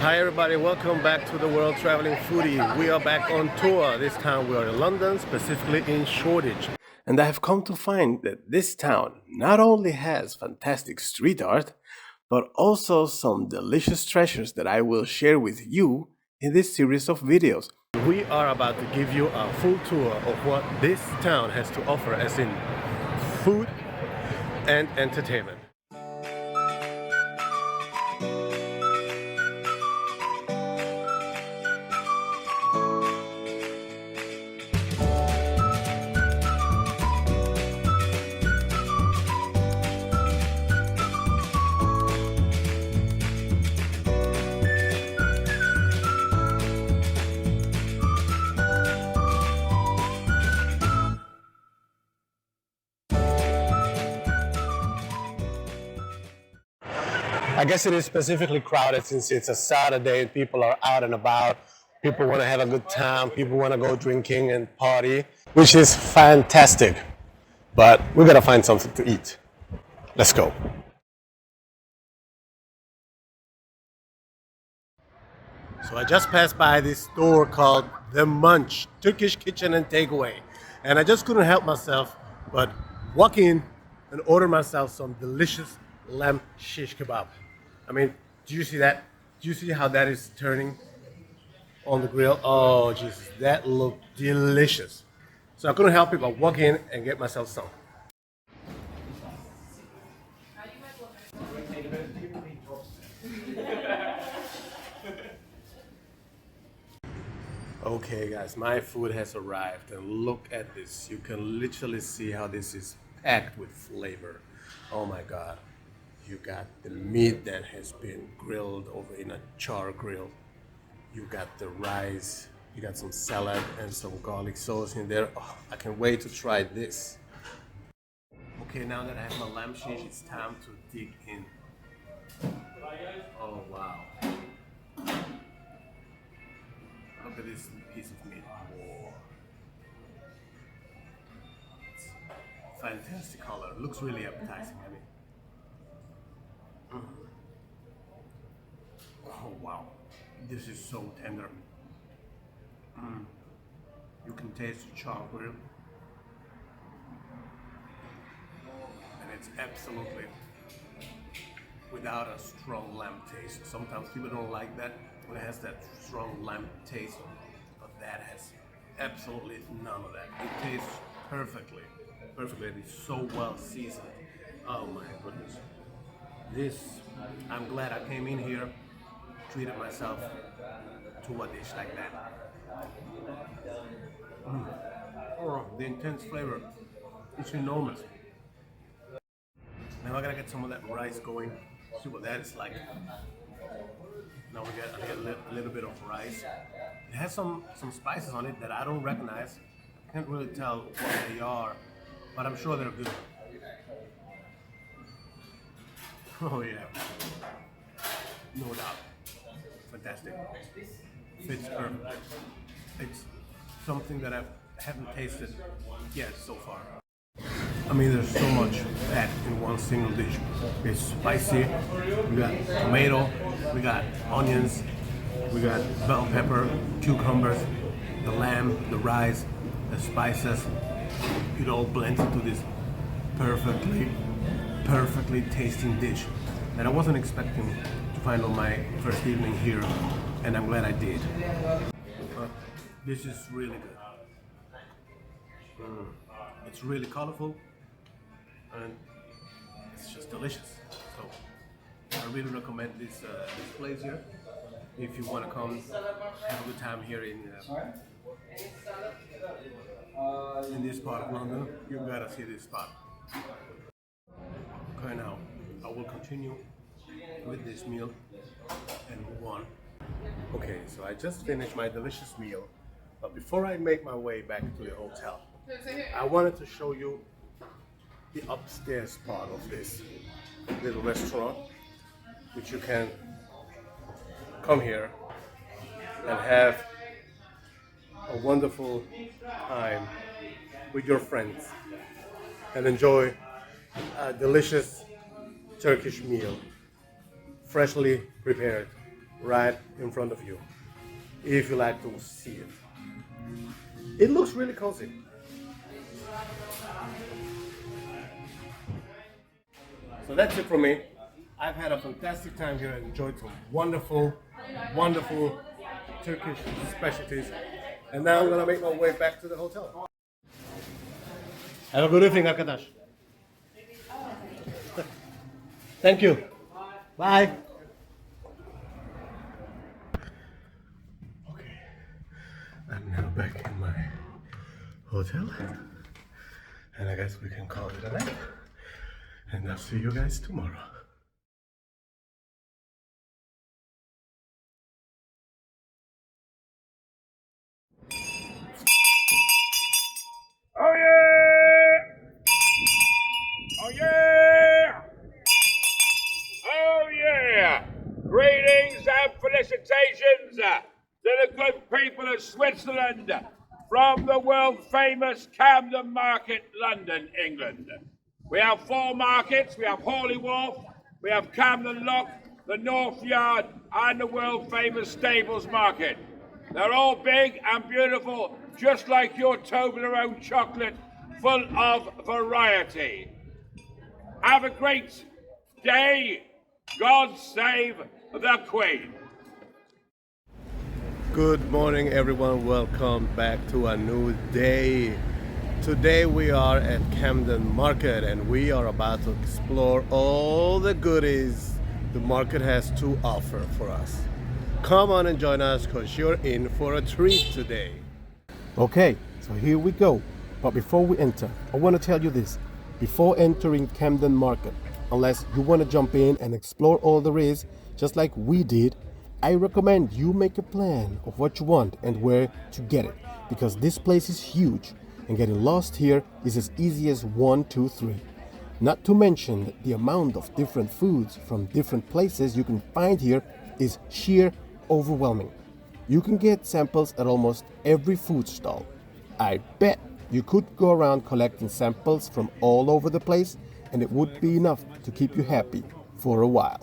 Hi everybody, welcome back to the World Traveling Foodie. We are back on tour. This time we are in London, specifically in Shoreditch. And I have come to find that this town not only has fantastic street art, but also some delicious treasures that I will share with you in this series of videos. We are about to give you a full tour of what this town has to offer, as in food and entertainment. I guess it is specifically crowded since it's a Saturday. People are out and about. People want to have a good time. People want to go drinking and party, which is fantastic. But we gotta find something to eat. Let's go. So I just passed by this store called The Munch, Turkish Kitchen and Takeaway. And I just couldn't help myself but walk in and order myself some delicious lamb shish kebab. I mean, do you see that? Do you see how that is turning on the grill? Oh, Jesus, that looked delicious. So I couldn't help it but walk in and get myself some. Okay guys, my food has arrived and look at this. You can literally see how this is packed with flavor. Oh my God. You got the meat that has been grilled over in a char grill. You got the rice, you got some salad and some garlic sauce in there. Oh, I can't wait to try this. Okay, now that I have my lamb shish, it's time to dig in. Oh wow. Look at this piece of meat. Whoa. It's fantastic color. It looks really appetizing. I mean. Oh wow, this is so tender. You can taste the chocolate, and it's absolutely without a strong lamb taste. Sometimes people don't like that when it has that strong lamb taste, but that has absolutely none of that. It tastes perfectly. It's so well seasoned. Oh my goodness. This, I'm glad I came in here, treated myself to a dish like that. Oh, the intense flavor, it's enormous. Now I gotta get some of that rice going, see what that is like. Now we get a little bit of rice. It has some spices on it that I don't recognize. I can't really tell what they are, but I'm sure they're good. Oh yeah, no doubt. Fantastic. Fits perfectly. It's something that I haven't tasted yet so far. I mean, there's so much packed in one single dish. It's spicy. We got tomato, we got onions, we got bell pepper, cucumbers, the lamb, the rice, the spices. It all blends into this perfectly tasting dish that I wasn't expecting to find on my first evening here, and I'm glad I did. But this is really good. It's really colorful and it's just delicious. So I really recommend this place here. If you want to come have a good time here in this part of London, you gotta see this spot. Okay, now I will continue with this meal and move on. Okay, so I just finished my delicious meal, but before I make my way back to the hotel, I wanted to show you the upstairs part of this little restaurant, which you can come here and have a wonderful time with your friends and enjoy a delicious Turkish meal, freshly prepared right in front of you, if you like to see it. It looks really cozy. So that's it from me. I've had a fantastic time here and enjoyed some wonderful, wonderful Turkish specialties. And now I'm gonna make my way back to the hotel. Have a good evening, arkadaş. Thank you. Bye. Okay, I'm now back in my hotel, and I guess we can call it a night. And I'll see you guys tomorrow. Oh yeah! Oh yeah! Oh yeah! Greetings and felicitations to the good people of Switzerland from the world famous Camden Market, London, England. We have 4 markets. We have Hawley Wharf, we have Camden Lock, the North Yard, and the world famous Stables Market. They're all big and beautiful, just like your Toblerone chocolate, full of variety. Have a great day. God save the Queen. Good morning, everyone. Welcome back to a new day. Today we are at Camden Market and we are about to explore all the goodies the market has to offer for us. Come on and join us because you're in for a treat today. Okay, so here we go. But before we enter, I want to tell you this. Before entering Camden Market, unless you want to jump in and explore all there is, just like we did, I recommend you make a plan of what you want and where to get it, because this place is huge and getting lost here is as easy as 1, 2, 3. Not to mention that the amount of different foods from different places you can find here is sheer overwhelming. You can get samples at almost every food stall. I bet you could go around collecting samples from all over the place and it would be enough to keep you happy for a while.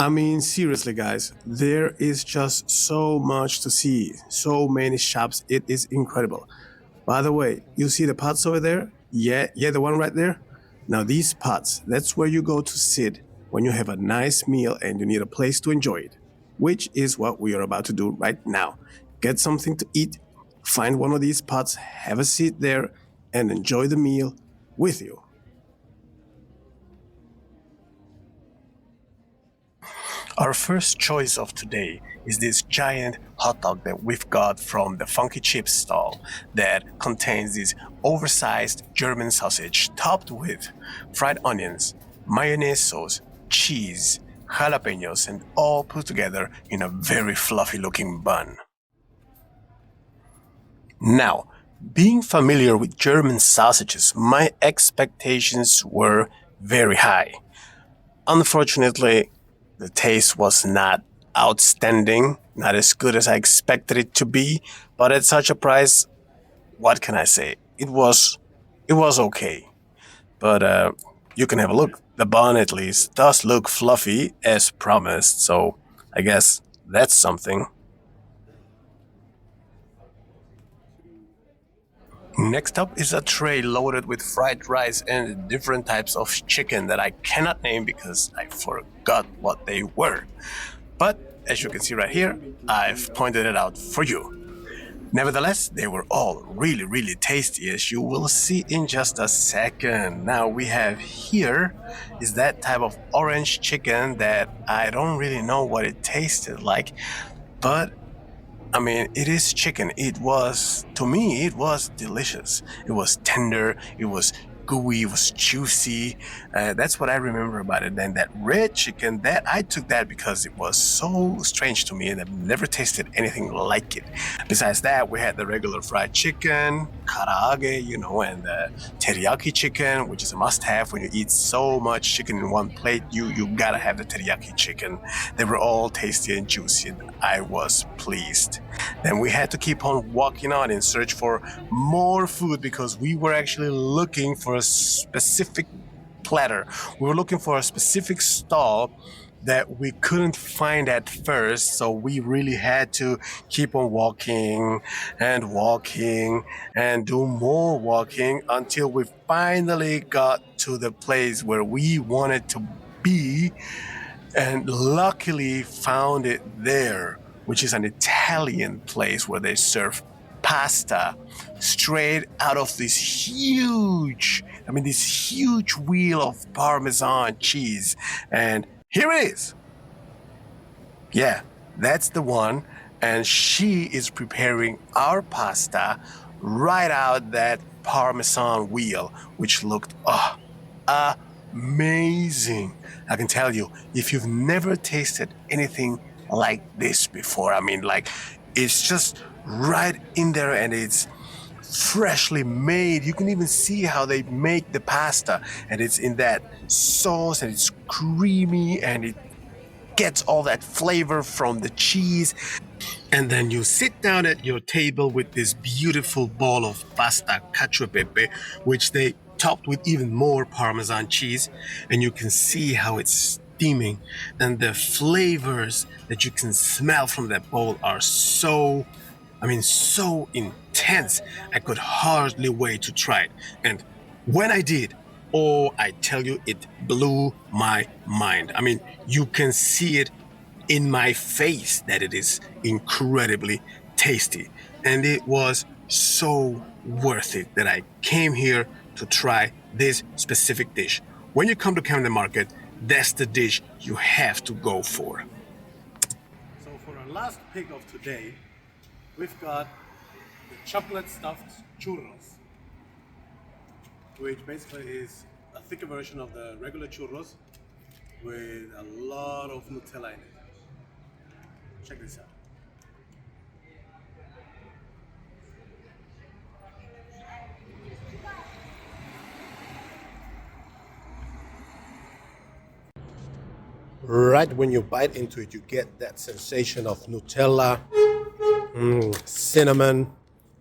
I mean, seriously, guys, there is just so much to see, so many shops, it is incredible. By the way, you see the pots over there? Yeah, the one right there? Now these pots, that's where you go to sit when you have a nice meal and you need a place to enjoy it, which is what we are about to do right now. Get something to eat, find one of these pots, have a seat there, and enjoy the meal with you. Our first choice of today is this giant hot dog that we've got from the Funky Chips stall that contains this oversized German sausage topped with fried onions, mayonnaise sauce, cheese, jalapenos, and all put together in a very fluffy looking bun. Now, being familiar with German sausages, my expectations were very high. Unfortunately, the taste was not outstanding, not as good as I expected it to be, but at such a price, what can I say? It was okay. But you can have a look. The bun at least does look fluffy as promised, so I guess that's something. Next up is a tray loaded with fried rice and different types of chicken that I cannot name because I forgot what they were. But as you can see right here, I've pointed it out for you. Nevertheless, they were all really tasty, as you will see in just a second. Now we have here is that type of orange chicken that I don't really know what it tasted like, but I mean, it is chicken. To me, it was delicious. It was tender, it was gooey, it was juicy. That's what I remember about it. And that red chicken, I took that because it was so strange to me and I've never tasted anything like it. Besides that, we had the regular fried chicken, karaage, and the teriyaki chicken, which is a must-have when you eat so much chicken in one plate. You gotta have the teriyaki chicken. They were all tasty and juicy, and I was pleased. Then we had to keep on walking on in search for more food because we were actually looking for a specific platter. We were looking for a specific stall that we couldn't find at first, so we really had to keep on walking and walking and do more walking until we finally got to the place where we wanted to be, and luckily found it there, which is an Italian place where they serve pasta straight out of this huge wheel of Parmesan cheese. And here it is. Yeah, that's the one. And she is preparing our pasta right out that Parmesan wheel, which looked amazing. I can tell you, if you've never tasted anything like this before, I mean, like, it's just right in there and it's freshly made. You can even see how they make the pasta, and it's in that sauce and it's creamy and it gets all that flavor from the cheese. And then you sit down at your table with this beautiful bowl of pasta cacio e pepe, which they topped with even more Parmesan cheese, and you can see how it's steaming, and the flavors that you can smell from that bowl are so intense. I could hardly wait to try it. And when I did, oh, I tell you, it blew my mind. I mean, you can see it in my face that it is incredibly tasty. And it was so worth it that I came here to try this specific dish. When you come to Camden Market, that's the dish you have to go for. So for our last pick of today, we've got the chocolate stuffed churros, which basically is a thicker version of the regular churros with a lot of Nutella in it. Check this out. Right when you bite into it, you get that sensation of Nutella, cinnamon,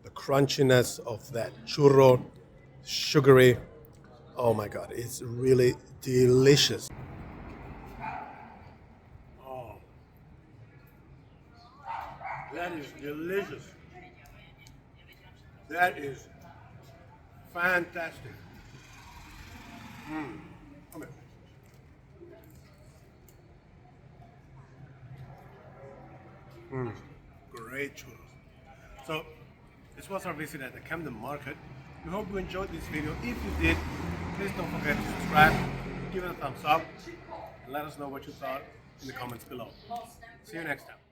the crunchiness of that churro, sugary. Oh my God, it's really delicious. Oh, that is delicious. That is fantastic. Come here. Great churros. So this was our visit at the Camden Market. We hope you enjoyed this video. If you did, please don't forget to subscribe, give it a thumbs up, and let us know what you thought in the comments below. See you next time.